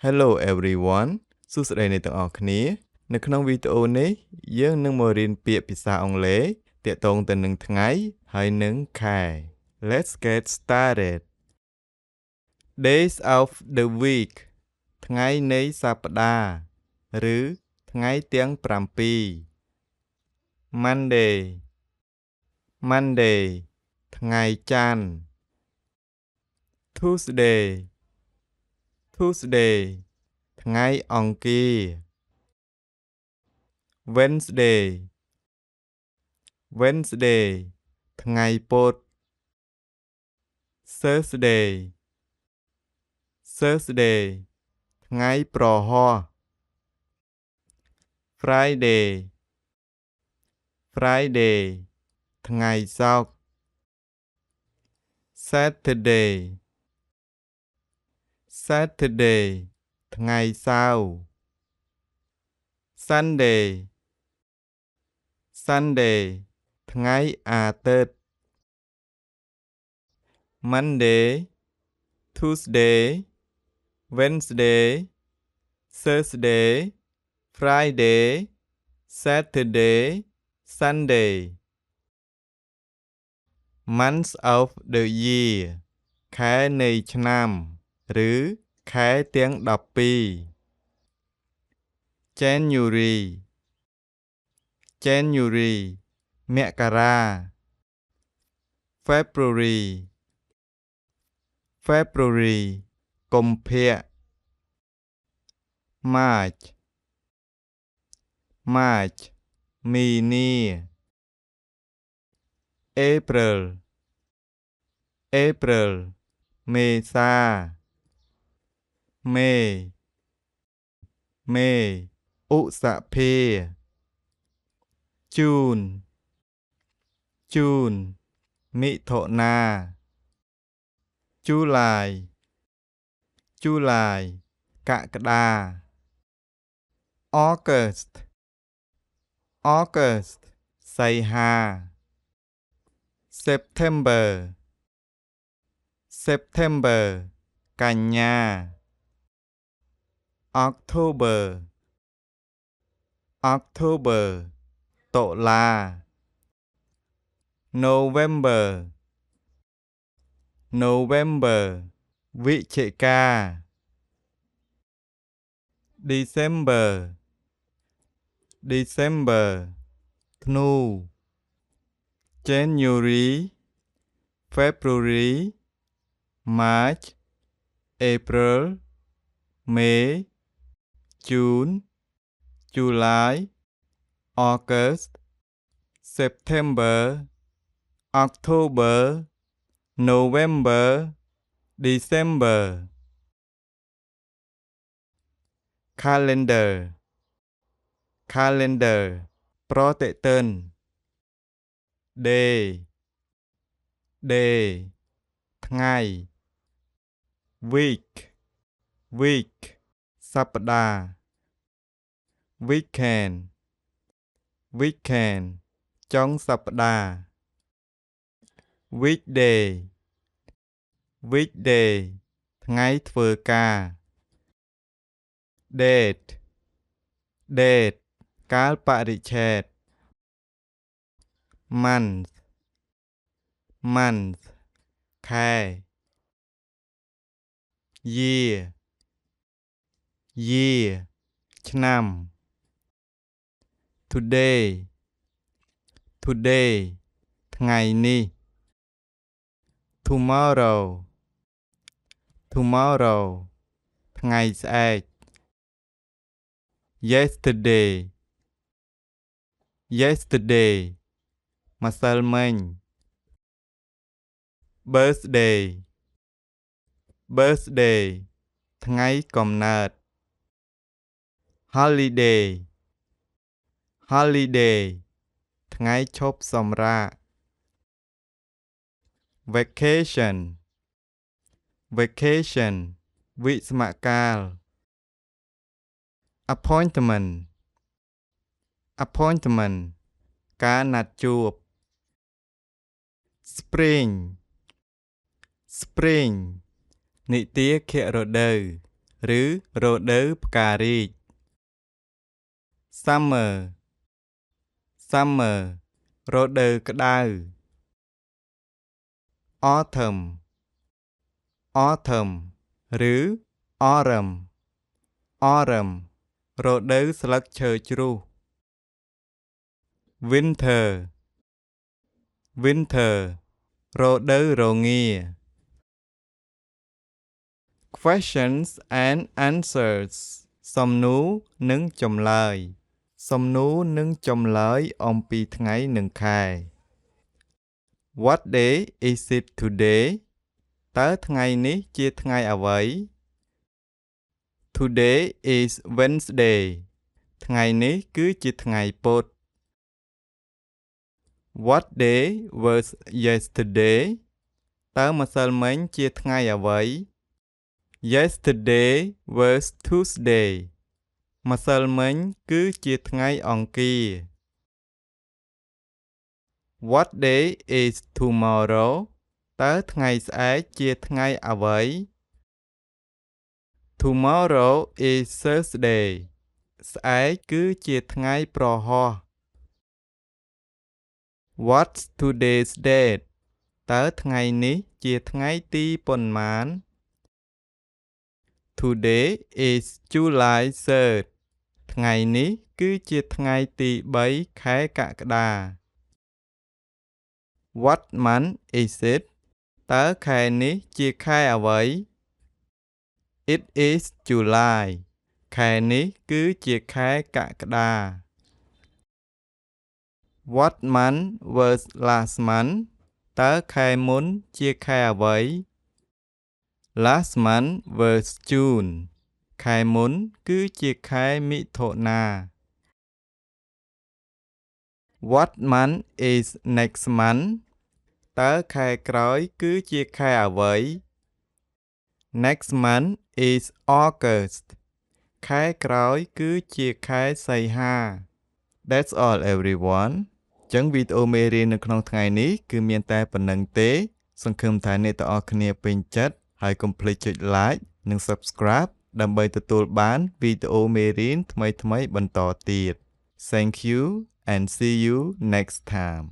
Hello everyone សួស្តីអ្នកទាំងអស់គ្នានៅក្នុងវីដេអូនេះយើងនឹងមករៀនពាក្យភាសាអង់គ្លេសទាក់ទងទៅនឹងថ្ងៃហើយនិងខែ Let's get started. Days of the week ថ្ងៃនៃសប្តាហ៍ឬថ្ងៃទាំង7 Monday ថ្ងៃច័ន្ទ Tuesday ថ្ងៃអង្គារ Wednesday ថ្ងៃពុធ Thursday ថ្ងៃប្រហ័ស Friday ថ្ងៃសុក្រ Saturday ថ្ងៃសៅរ៍ Sunday ថ្ងៃអាទិត្យ Monday Tuesday Wednesday Thursday Friday Saturday Sunday Months of the year ខែនៃឆ្នាំឬខែទាំង12 January មករា February កុម្ភៈ March មីនា April មេសា May ឧសភា June មិថុនា July កក្កដា August សីហា September កញ្ញា October តុលា November វិច្ឆិកា December ធ្នូ January February March April May June July August September October November December Calendar ប្រតិទិន Day ថ្ងៃ Week សប្តាហ៍ Weekend ចុងសប្តាហ៍ Weekday ថ្ងៃធ្វើការ Date កាលបរិច្ឆេទ Month ខែ Year ឆ្នាំ Today ថ្ងៃនេះ Tomorrow ថ្ងៃស្អែក Yesterday ម្សិលមិញ Birthday ថ្ងៃកំណើត Holiday ថ្ងៃឈប់សម្រាក Vacation វិស្សមកាល Appointment ការណាត់ជួប Spring និទាខរដូវ ឬរដូវផ្ការីក Summer Summer រដូវក្តៅ Autumn Autumn ឬ Autumn Autumn រដូវស្លឹកឈើជ្រុះ Winter Winter រដូវរងា Questions and answers សំណួរនិងចម្លើយ សំណួរនិងចម្លើយអំពីថ្ងៃនិងខែ What day is it today តើថ្ងៃនេះជាថ្ងៃអ្វី Today is Wednesday ថ្ងៃនេះគឺជាថ្ងៃពុធ What day was yesterday តើម្សិលមិញជាថ្ងៃអ្វី Yesterday was Tuesday ម្សិលមិញគឺជាថ្ងៃអង្គារ What day is tomorrow តើថ្ងៃស្អែកជាថ្ងៃអ្វី Tomorrow is Thursday ស្អែកគឺជាថ្ងៃប្រហ័ស What's today's date តើថ្ងៃនេះជាថ្ងៃទីប៉ុន្មាន Today is July 3rd ថ្ងៃនេះគឺជាថ្ងៃទី3ខែកក្កដា What month is it តើខែនេះជាខែអ្វី It is July ខែនេះគឺជាខែកក្កដា What month was last month តើខែមុនជាខែអ្វី Last month was June ខែមុនគឺជាខែមិថុនា What month is next month តើខែក្រោយគឺជាខែអ្វី Next month is August ខែក្រោយគឺជាខែសីហា That's all everyone ចឹងវីដេអូមេរៀននៅក្នុងថ្ងៃនេះគឺមានតែប៉ុណ្្នឹងទេសង្ឃឹមថាអ្នកទាំងអស់គ្នាពេញចិត្តហើយកុំភ្លេចចុច like និង subscribe ដើម្បីទទួលបានវីដេអូមេរៀនថ្មីៗបន្តទៀត Thank you and see you next time